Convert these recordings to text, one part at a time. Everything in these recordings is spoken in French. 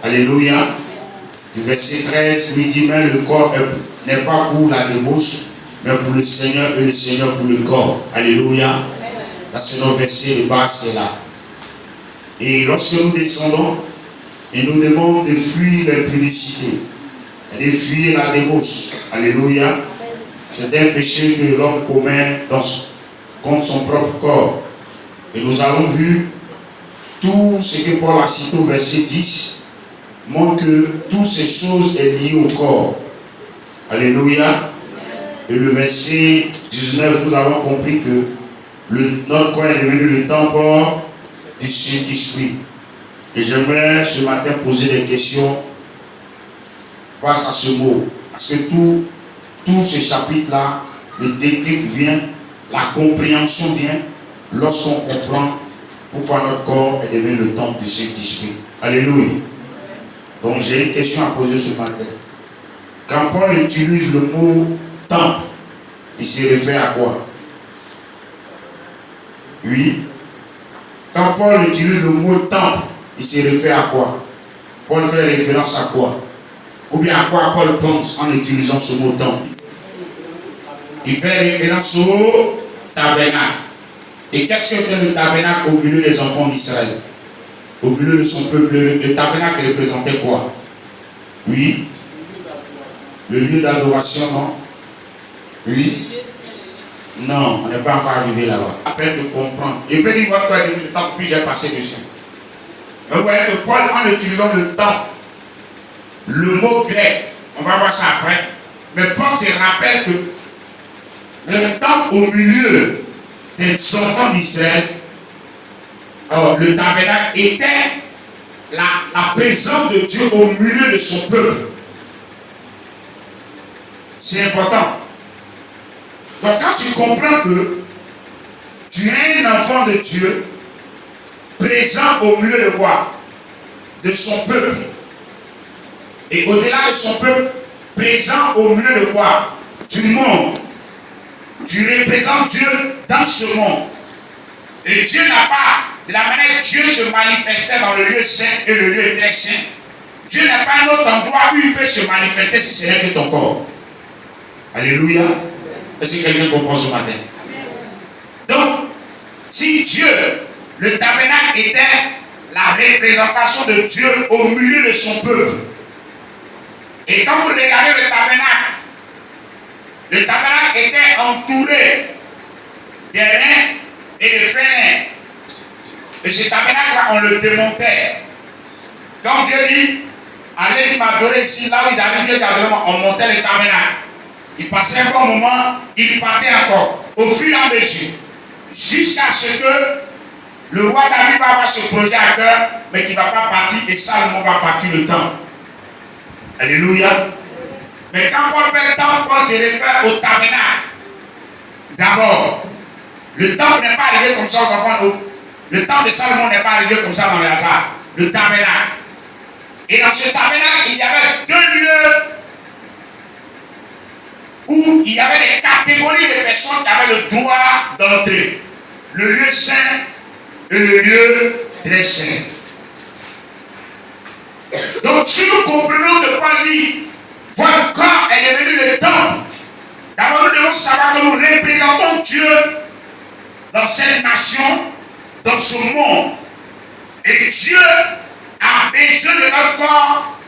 Alléluia. Du verset 13, il dit même le corps n'est pas pour la débauche, mais pour le Seigneur et le Seigneur pour le corps. Alléluia. C'est notre verset de base, c'est là. Et lorsque nous descendons, il nous demande de fuir l'impudicité, de fuir la débauche. Alléluia. C'est un péché que l'homme commet contre son propre corps. Et nous avons vu tout ce que Paul a cité au verset 10 montre que toutes ces choses sont liées au corps. Alléluia. Et le verset 19, nous avons compris que notre corps est devenu le temple du Saint-Esprit. Et j'aimerais ce matin poser des questions face à ce mot. Parce que tout ce chapitre-là, le déclic vient, la compréhension vient lorsqu'on comprend pourquoi notre corps est devenu le temple du Saint-Esprit. Alléluia. Donc j'ai une question à poser ce matin. Quand Paul utilise le mot temple, il se réfère à quoi? Oui. Quand Paul utilise le mot temple, il se réfère à quoi? Paul fait référence à quoi? Ou bien à quoi Paul pense en utilisant ce mot temple? Il fait référence au tabernacle. Et qu'est-ce que fait le tabernacle au milieu des enfants d'Israël? Au milieu de son peuple, le tabernacle représentait quoi? Oui. Le lieu d'adoration, non? Oui. Non, on n'est pas encore arrivé là-bas. À peine de comprendre. Et puis il va faire le temps, puis j'ai passé dessus. Mais vous voyez que Paul, en utilisant le temps, le mot grec, on va voir ça après, mais Paul se rappelle que le temps au milieu des enfants d'Israël, le tabernacle était la présence de Dieu au milieu de son peuple. C'est important. Donc quand tu comprends que tu es un enfant de Dieu, présent au milieu de quoi? De son peuple. Et au-delà de son peuple, présent au milieu de quoi? Du monde. Tu représentes Dieu dans ce monde. Et Dieu n'a pas, de la manière que Dieu se manifestait dans le lieu saint et le lieu très saint, Dieu n'a pas un autre endroit où il peut se manifester si ce n'est que ton corps. Alléluia. Est-ce que quelqu'un comprend ce matin? Donc, si Dieu, le tabernacle était la représentation de Dieu au milieu de son peuple, et quand vous regardez le tabernacle était entouré d'airain et de freins. Et ce tabernacle-là, on le démontait. Quand Dieu dit, allez m'adorer ici, là où ils avaient Dieu d'adoration, on montait le tabernacle. Il passait un bon moment, il partait encore. Au fur et à mesure. Jusqu'à ce que le roi David va avoir ce projet à cœur, mais qui ne va pas partir, et Salomon va partir le temps. Alléluia. Mais quand Paul fait le temps, Paul se réfère au tabernacle. D'abord, le temple n'est pas arrivé comme ça aux enfants. Le temps de Salomon n'est pas arrivé comme ça dans le hasard. Le tabernacle. Et dans ce tabernacle, il y avait deux lieux où il y avait des catégories de personnes qui avaient le droit d'entrer. Le lieu saint et le lieu très saint. Donc si nous comprenons que Paul dit, votre corps est devenu le temple, d'abord nous devons savoir que nous représentons Dieu dans cette nation, dans ce monde. Et Dieu a besoin de notre corps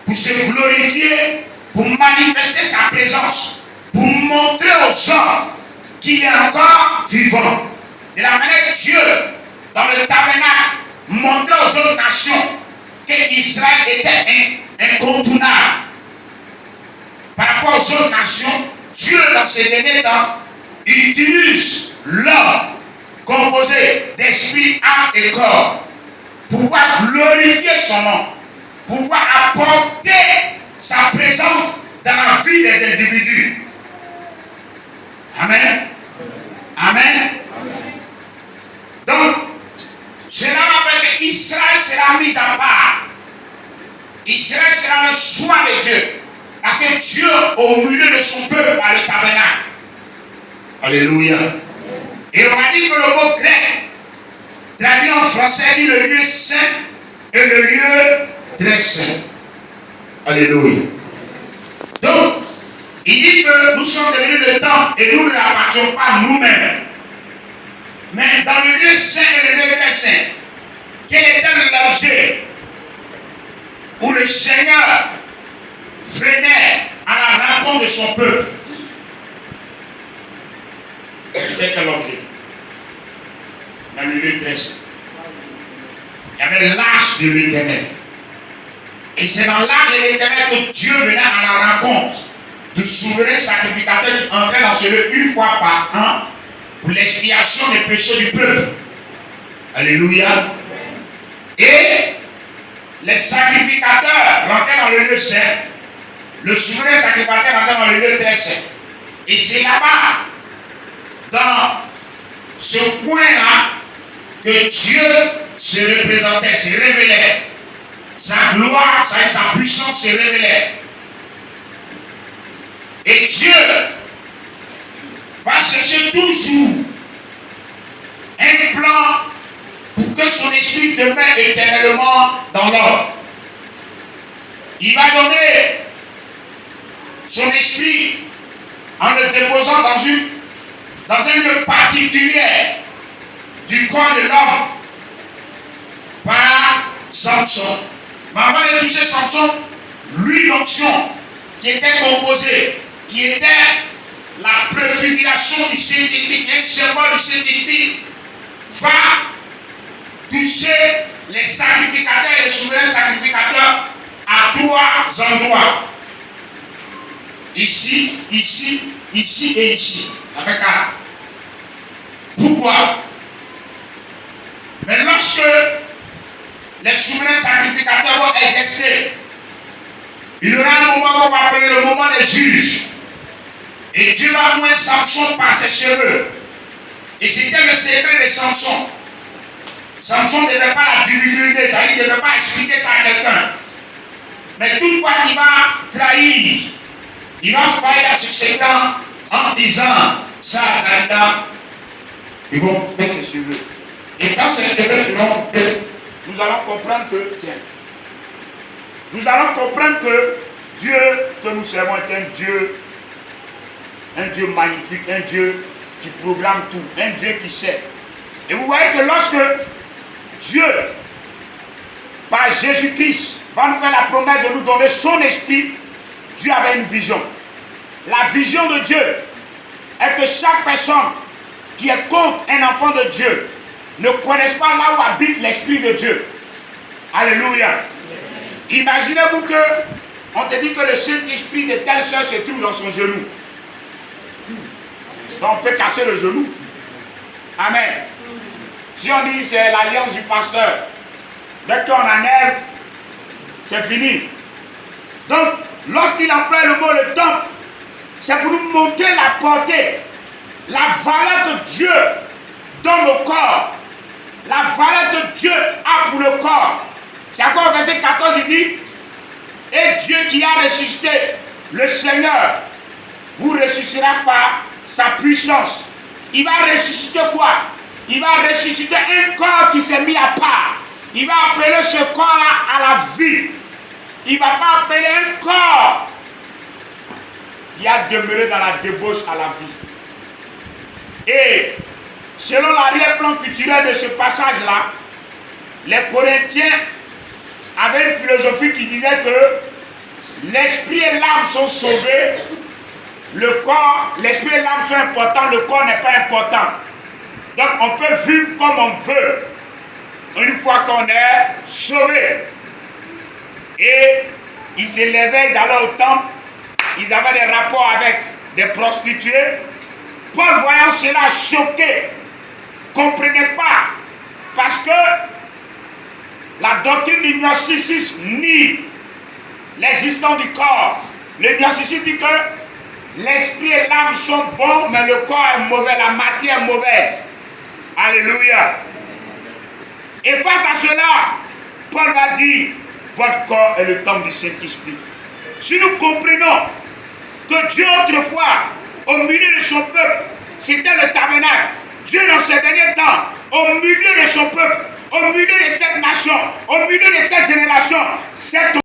pour se glorifier, pour manifester sa présence, pour montrer aux gens qu'il est encore vivant. De la manière que Dieu, dans le tabernacle, montrait aux autres nations qu'Israël était incontournable. Par rapport aux autres nations, Dieu, dans ces derniers temps, utilise l'homme composé d'esprit, âme et corps pour pouvoir glorifier son nom, pour pouvoir apporter sa présence dans la vie des individus. Amen. Amen. Donc, cela m'appelle qu'Israël sera mis à part. Israël sera le choix de Dieu. Parce que Dieu, au milieu de son peuple, a le tabernacle. Alléluia. Et on a dit que le mot grec, traduit en français, dit le lieu saint et le lieu très saint. Alléluia. Donc, il dit que nous sommes devenus le temple et nous ne l'appartenons pas nous-mêmes. Mais dans le lieu saint et le lieu très saint, quel était l'objet où le Seigneur venait à la rencontre de son peuple? C'était quel objet? Dans le lieu très saint. Il y avait l'arche de l'Éternel. Et c'est dans l'arche de l'Éternel que Dieu venait à la rencontre du souverain sacrificateur qui entrait dans ce lieu une fois par an pour l'expiation des péchés du peuple. Alléluia. Et les sacrificateurs rentraient dans le lieu saint. Le souverain sacrificateur rentrait dans le lieu très saint. Et c'est là-bas, dans ce coin-là, que Dieu se représentait, se révélait. Sa gloire, sa puissance se révélait. Et Dieu va chercher toujours un plan pour que son esprit demeure éternellement dans l'homme. Il va donner son esprit en le déposant dans un lieu particulier du corps de l'homme par Samson. Mais avant de toucher Samson, lui, l'onction qui était composée, qui était la préfiguration du Saint-Esprit, un symbole du Saint-Esprit, va toucher les sacrificateurs et les souverains sacrificateurs à trois endroits. Ici, ici, ici et ici. Ça fait 4. Pourquoi? Mais lorsque les souverains sacrificateurs vont exercer, il y aura un moment qu'on va appeler le moment des juges. Et Dieu va mouiller Samson par ses cheveux. Et c'était le secret de Samson. Samson ne devait pas la divulguer, c'est-à-dire ne devait pas expliquer ça à quelqu'un. Mais toutefois qu'il va trahir, il va faire à succédant en disant ça à Dada. Ils vont mettre ses cheveux. Et dans ces cheveux seront, nous allons comprendre que, tiens, nous allons comprendre que Dieu que nous servons est un Dieu magnifique, un Dieu qui programme tout, un Dieu qui sait. Et vous voyez que lorsque Dieu, par Jésus-Christ, va nous faire la promesse de nous donner son esprit, Dieu avait une vision. La vision de Dieu est que chaque personne qui est contre un enfant de Dieu ne connaisse pas là où habite l'esprit de Dieu. Alléluia. Imaginez-vous que on te dit que le Saint-Esprit de telle soeur se trouve dans son genou. Donc on peut casser le genou. Amen. Si on dit c'est l'alliance du pasteur, dès qu'on enlève, c'est fini. Donc, lorsqu'il emploie le mot le temple, c'est pour nous montrer la portée, la valeur que Dieu donne au corps, la valeur que Dieu a pour le corps. C'est encore au verset 14, il dit, et Dieu qui a ressuscité le Seigneur vous ressuscitera par sa puissance. Il va ressusciter quoi? Il va ressusciter un corps qui s'est mis à part. Il va appeler ce corps-là à la vie. Il ne va pas appeler un corps qui a demeuré dans la débauche à la vie. Et selon l'arrière-plan culturel de ce passage-là, les Corinthiens avaient une philosophie qui disait que l'esprit et l'âme sont sauvés, le corps, l'esprit et l'âme sont importants, le corps n'est pas important. Donc on peut vivre comme on veut une fois qu'on est sauvé. Et ils s'élevaient, ils allaient au temple, ils avaient des rapports avec des prostituées. Paul, voyant cela, choqué, ne comprenait pas, parce que la doctrine du gnosticisme nie l'existence du corps. Le gnosticisme dit que l'esprit et l'âme sont bons, mais le corps est mauvais, la matière est mauvaise. Alléluia. Et face à cela, Paul va dire, votre corps est le temple du Saint-Esprit. Si nous comprenons que Dieu autrefois, au milieu de son peuple, c'était le tabernacle. Dieu dans ces derniers temps, au milieu de son peuple, au milieu de cette nation, au milieu de cette génération, cette